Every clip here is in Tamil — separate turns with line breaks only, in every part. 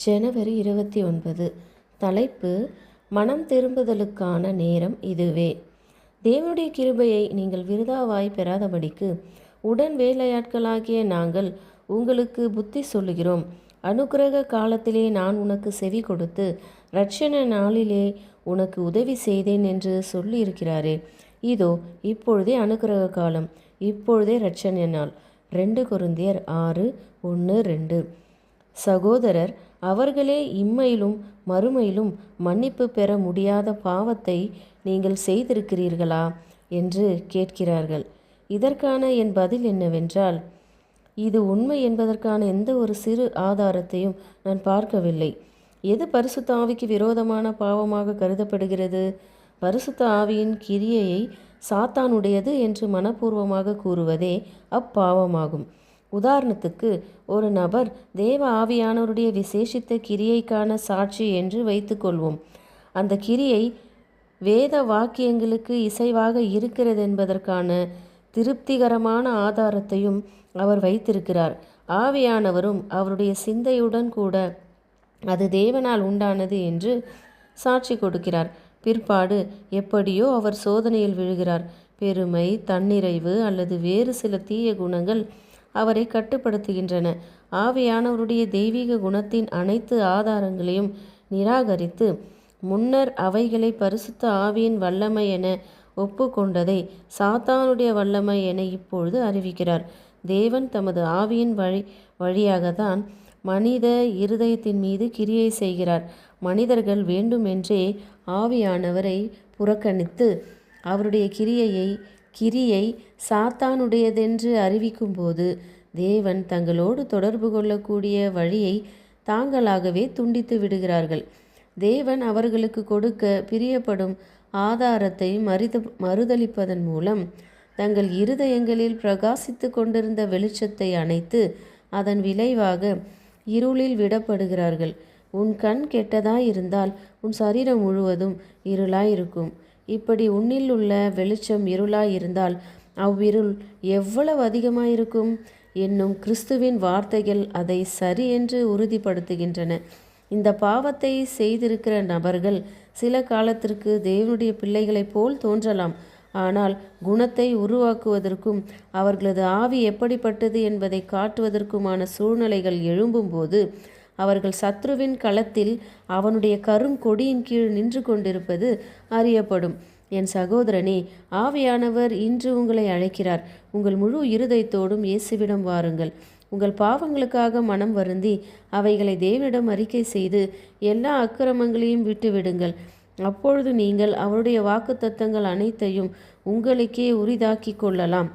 ஜனவரி 29. தலைப்பு: மனம் திரும்புதலுக்கான நேரம் இதுவே. தேவனுடைய கிருபையை நீங்கள் விருதாவாய் பெறாதபடிக்கு உடன் வேலையாட்களாகிய நாங்கள் உங்களுக்கு புத்தி சொல்லுகிறோம். அனுக்கிரக காலத்திலே நான் உனக்கு செவி கொடுத்து இரட்சண நாளிலே உனக்கு உதவி செய்தேன் என்று சொல்லியிருக்கிறாரே. இதோ இப்பொழுதே அனுக்கிரக காலம், இப்பொழுதே இரட்சண நாள். 2 கொரிந்தியர் 6:1-2. சகோதரர், அவர்களே இம்மையிலும் மறுமையிலும் மன்னிப்பு பெற முடியாத பாவத்தை நீங்கள் செய்திருக்கிறீர்களா என்று கேட்கிறார்கள். இதற்கான என் பதில் என்னவென்றால், இது உண்மை என்பதற்கான எந்த ஒரு சிறு ஆதாரத்தையும் நான் பார்க்கவில்லை. எது பரிசுத்த ஆவிக்கு விரோதமான பாவமாக கருதப்படுகிறது? பரிசுத்த ஆவியின் கிரியையை சாத்தானுடையது என்று மனப்பூர்வமாக கூறுவதே அப்பாவமாகும். உதாரணத்துக்கு, ஒரு நபர் தேவ ஆவியானவருடைய விசேஷித்த கிரியைக்கான சாட்சி என்று வைத்துக்கொள்வோம். அந்த கிரியை வேத வாக்கியங்களுக்கு இசைவாக இருக்கிறது என்பதற்கான திருப்திகரமான ஆதாரத்தையும் அவர் வைத்திருக்கிறார். ஆவியானவரும் அவருடைய சிந்தையுடன் கூட அது தேவனால் உண்டானது என்று சாட்சி கொடுக்கிறார். பிற்பாடு எப்படியோ அவர் சோதனையில் விழுகிறார். பெருமை, தன்னிறைவு அல்லது வேறு சில தீய குணங்கள் அவரை கட்டுப்படுத்துகின்றன. ஆவியானவருடைய தெய்வீக குணத்தின் அனைத்து ஆதாரங்களையும் நிராகரித்து முன்னர் அவைகளை பரிசுத்த ஆவியின் வல்லமை என ஒப்புக்கொண்டதை சாத்தானுடைய வல்லமை என இப்பொழுது அறிவிக்கிறார். தேவன் தமது ஆவியின் வழியாகத்தான் மனித இருதயத்தின் மீது கிரியை செய்கிறார். மனிதர்கள் வேண்டுமென்றே ஆவியானவரை புறக்கணித்து அவருடைய கிரியை சாத்தானுடையதென்று அறிவிக்கும்போது தேவன் தங்களோடு தொடர்பு கொள்ளக்கூடிய வழியை தாங்களாகவே துண்டித்து விடுகிறார்கள். தேவன் அவர்களுக்கு கொடுக்க பிரியப்படும் ஆதாரத்தை மறுதலிப்பதன் மூலம் தங்கள் இருதயங்களில் பிரகாசித்து கொண்டிருந்த வெளிச்சத்தை அணைத்து அதன் விளைவாக இருளில் விடப்படுகிறார்கள். உன் கண் கெட்டதாயிருந்தால் உன் சரீரம் முழுவதும் இருளாயிருக்கும். இப்படி உன்னில் உள்ள வெளிச்சம் இருளாயிருந்தால் அவ்விருள் எவ்வளவு அதிகமாயிருக்கும் என்னும் கிறிஸ்துவின் வார்த்தைகள் அதை சரி என்று உறுதிப்படுத்துகின்றன. இந்த பாவத்தை செய்திருக்கிற நபர்கள் சில காலத்திற்கு தேவனுடைய பிள்ளைகளைப் போல் தோன்றலாம். ஆனால் குணத்தை உருவாக்குவதற்கும் அவர்களது ஆவி எப்படிப்பட்டது என்பதை காட்டுவதற்குமான சூழ்நிலைகள் எழும்பும்போது அவர்கள் சத்ருவின் களத்தில் அவனுடைய கருங்கொடியின் கீழ் நின்று கொண்டிருப்பது அறியப்படும். என் சகோதரனே, ஆவியானவர் இன்று உங்களை அழைக்கிறார். உங்கள் முழு இருதயத்தோடும் இயேசுவிடம் வாருங்கள். உங்கள் பாவங்களுக்காக மனம் வருந்தி அவைகளை தேவனிடம் அறிக்கை செய்து எல்லா அக்கிரமங்களையும் விட்டுவிடுங்கள். அப்பொழுது நீங்கள் அவருடைய வாக்குத்தத்தங்கள் அனைத்தையும் உங்களுக்கே உரிதாக்கி கொள்ளலாம்.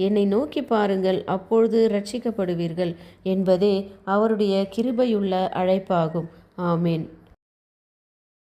என்னை நோக்கி பாருங்கள், அப்பொழுது இரட்சிக்கப்படுவீர்கள் என்பதே அவருடைய கிருபையுள்ள அழைப்பாகும். ஆமேன்.